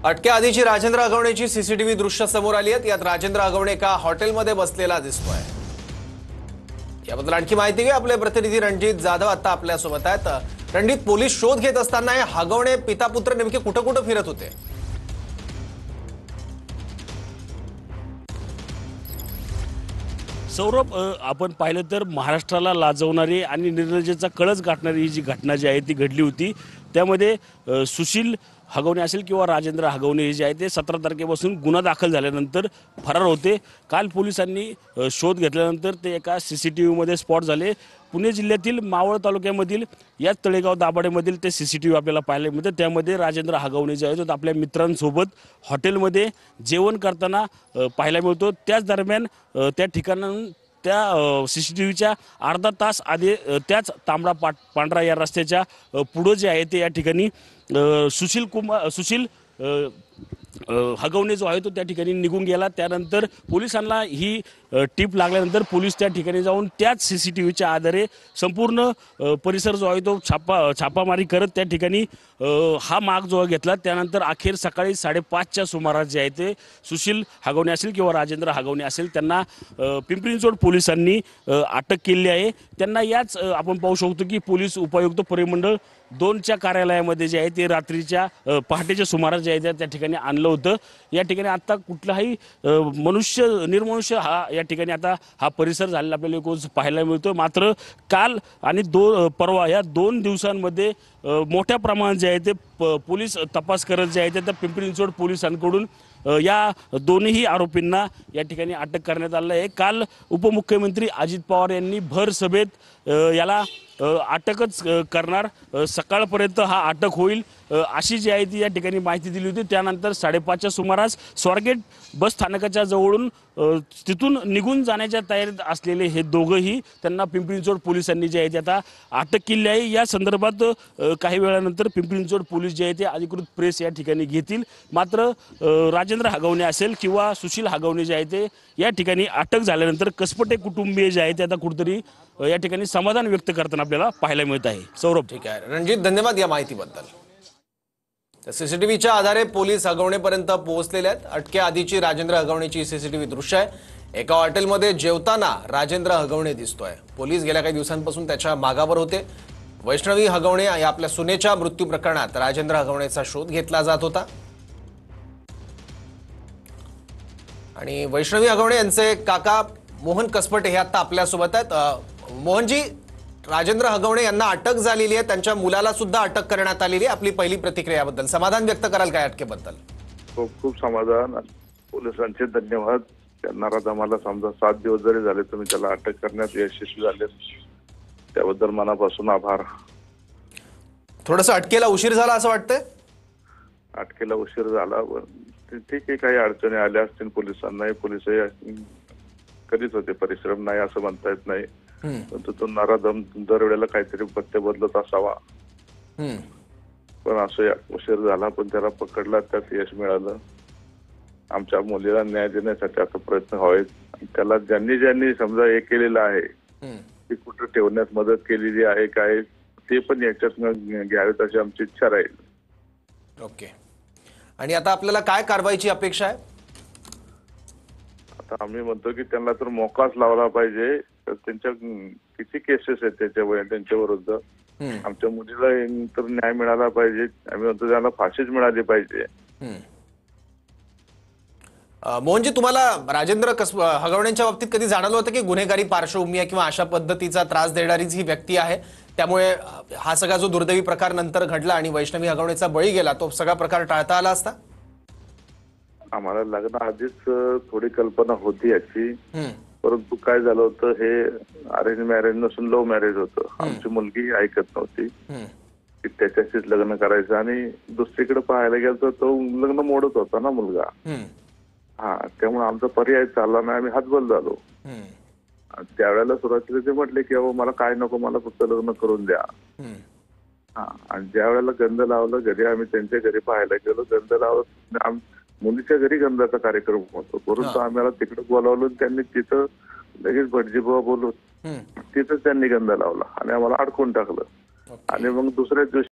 अटक्या आधीची राजेंद्र हगवणेची सीसीटीव्ही दृश्य समोर आली आहेत। यात राजेंद्र हगवणे एका हॉटेलमध्ये बसलेला दिसतोय। याबद्दल आणखी माहिती घेऊ आपले प्रतिनिधी रणजित जाधव आता आपल्या सोबत आहेत। रणजित, पोलीस शोध घेत असताना हे हगवणे पिता पुत्र नेमके कुठे फिरत होते? सौरभ, आपण पाहिलं तर महाराष्ट्राला लाजवणारी आणि निर्लज्जतेचा कळस गाठणारी ही जी घटना जी आहे ती घडली होती। त्यामध्ये सुशील हगवणे असेल किंवा राजेंद्र हगवणे हे जे आहे ते 17 तारखेपासून गुन्हा दाखल झाल्यानंतर फरार होते। काल पोलिसांनी शोध घेतल्यानंतर ते एका सीसीटीव्हीमध्ये स्पॉट झाले। पुणे जिल्ह्यातील मावळ तालुक्यामधील याच तळेगाव दाभाडेमधील ते सीसीटीव्ही आपल्याला पाहायला मिळते। त्यामध्ये राजेंद्र हगवणे जे आहेत आपल्या मित्रांसोबत हॉटेलमध्ये जेवण करताना पाहायला मिळतो। त्याच दरम्यान त्या ठिकाणाहून त्या सीसीटीव्हीच्या अर्धा तास आधी त्याच तांबडा पांढरा या रस्त्याच्या पुढे जे आहे ते या ठिकाणी सुशील हगवणे जो आहे तो त्या ठिकाणी निघून गेला। त्यानंतर पोलिसांना ही टीप लागल्यानंतर पोलीस त्या ठिकाणी जाऊन त्याच सीसीटीव्हीच्या आधारे संपूर्ण परिसर जो आहे तो छापामारी करत त्या ठिकाणी हा माग जो घेतला। त्यानंतर अखेर सकाळी 5:30च्या सुमारास जे आहे ते सुशील हगवणे असेल किंवा राजेंद्र हगवणे असेल त्यांना पिंपरी चिंचवड पोलिसांनी अटक केली आहे। त्यांना याच आपण पाहू शकतो की पोलीस उपायुक्त परिमंडळ 2च्या कार्यालयामध्ये जे आहे ते रात्रीच्या पहाटेच्या सुमारास जे आहे त्या ठिकाणी आणलं होतं। या ठिकाणी आता कुठलाही निर्मनुष्य हा या ठिकाणी आता हा परिसर झालेला आपल्याला पाहायला मिळतो। मात्र काल आणि परवा या 2 दिवसांमध्ये मोठ्या प्रमाणात जे आहे ते पोलीस तपास करत जे आहे ते पिंपरी चिंचवड पोलिसांकडून या दोन्ही आरोपींना या ठिकाणी अटक करण्यात आलं आहे। काल उपमुख्यमंत्री अजित पवार यांनी भर सभेत याला अटकच करणार, सकाळपर्यंत हा अटक होईल अशी जी आहे ती या ठिकाणी माहिती दिली होती। त्यानंतर 5:30च्या सुमारास स्वारगेट बस स्थानकाच्या जवळून तिथून निघून जाण्याच्या तयारीत असलेले हे दोघंही त्यांना पिंपरी चिंचवड पोलिसांनी जे आहे ते आता अटक केली आहे। या संदर्भात काही वेळानंतर पिंपरी चिंचवड पोलीस जे आहे ते अधिकृत प्रेस या ठिकाणी घेतील। मात्र राजेंद्र हगवणे असेल किंवा सुशील हगवणे जे आहे ते या ठिकाणी अटक झाल्यानंतर कसपटे कुटुंबीय जे आहे ते आता कुठेतरी या ठिकाणी समाधान व्यक्त करताना आपल्याला पाहायला मिळत आहे। सौरभ, ठीक आहे रणजित, धन्यवाद या माहितीबद्दल। सीसीटीव्हीच्या आधारे पोलीस हगवणेपर्यंत पोहोचलेले आहेत। अटक्या आधीची राजेंद्र हगवणेची सीसीटीव्ही दृश्य आहे। एका हॉटेलमध्ये जेवताना राजेंद्र हगवणे दिसतोय। पोलीस गेल्या काही दिवसांपासून त्याच्या मागावर होते। वैष्णवी हगवणे या आपल्या सुनेच्या मृत्यू प्रकरणात राजेंद्र हगवणेचा शोध घेतला जात होता आणि वैष्णवी हगवणे यांचे काका मोहन कसपटे हे आता आपल्यासोबत आहेत। मोहनजी, राजेंद्र हगवणे यांना अटक झालेली आहे, त्यांच्या मुलाला सुद्धा अटक करण्यात आलेली आहे। आपली पहिली प्रतिक्रिया याबद्दल समाधान व्यक्त कराल काय अटकेबद्दल? खूप समाधान, पोलिसांचे धन्यवाद। त्यांना आम्हाला समजा 7 दिवस जरी झाले तुम्ही त्याला अटक करण्यात यशस्वी झाले, त्याबद्दल मनापासून आभार। थोडंसं अटकेला उशीर झाला असं वाटतंय? अटकेला उशीर झाला, ठीक आहे, काही अडचणी आल्या असतील पोलिसांनाही, पोलिसही कधीच होते, परिश्रम नाही असं म्हणता येत नाही, पण तो नराधम दरवेळेला काहीतरी पत्ते बदलत असावा। पण असं उशीर झाला, पण त्याला पकडला, त्यात यश मिळालं। आमच्या मुलीला न्याय देण्यासाठी आता प्रयत्न व्हावेत। त्याला ज्यांनी समजा हे केलेलं आहे ते कुठं ठेवण्यात मदत केलेली आहे काय ते पण याच्यात घ्यावेत अशी आमची इच्छा राहील। ओके, आणि आता आपल्याला काय कारवाईची अपेक्षा आहे? आता आम्ही म्हणतो की त्यांना तर मोकाच लावला पाहिजे। तर त्यांच्या किती केसेस आहेत त्यांच्या विरुद्ध, आमच्या मुलीला तर न्याय मिळाला पाहिजे। आम्ही म्हणतो त्यांना फाशीच मिळाली पाहिजे। मोहनजी, तुम्हाला राजेंद्र हगवणेंच्या बाबतीत कधी जाणवलं होतं की गुन्हेगारी पार्श्वभूमी आहे किंवा अशा पद्धतीचा त्रास देणारीच ही व्यक्ती आहे, त्यामुळे हा सगळा जो दुर्दैवी प्रकार नंतर घडला आणि वैष्णवी हगवणेचा बळी गेला तो सगळा प्रकार टाळता आला असता? आम्हाला लग्नाआधीच थोडी कल्पना होती याची, परंतु काय झालं होतं, हे अरेंज मॅरेज नसून लव्ह मॅरेज होतं। आमची मुलगी ऐकत नव्हती की त्याच्याशीच लग्न करायचं, आणि दुसरीकडे पाहायला गेलं तर तो लग्न मोडत होता ना मुलगा। त्यामुळे आमचा पर्याय चालला नाही, आम्ही हातबल झालो। त्यावेळेला सुरुवातीला ते म्हटले की अहो मला काय नको, मला फक्त लग्न करून द्या। आणि ज्या वेळेला गंध लावलं घरी, आम्ही त्यांच्या घरी पाहायला गेलो, गंध लावत मुलीच्या घरी गंधाचा कार्यक्रम होतो, परंतु आम्हाला तिकडे बोलावलं, त्यांनी तिथं लगेच भटजीबा बोलून तिथं त्यांनी गंध लावला आणि आम्हाला अडकून टाकलं। आणि मग दुसऱ्याच दिवशी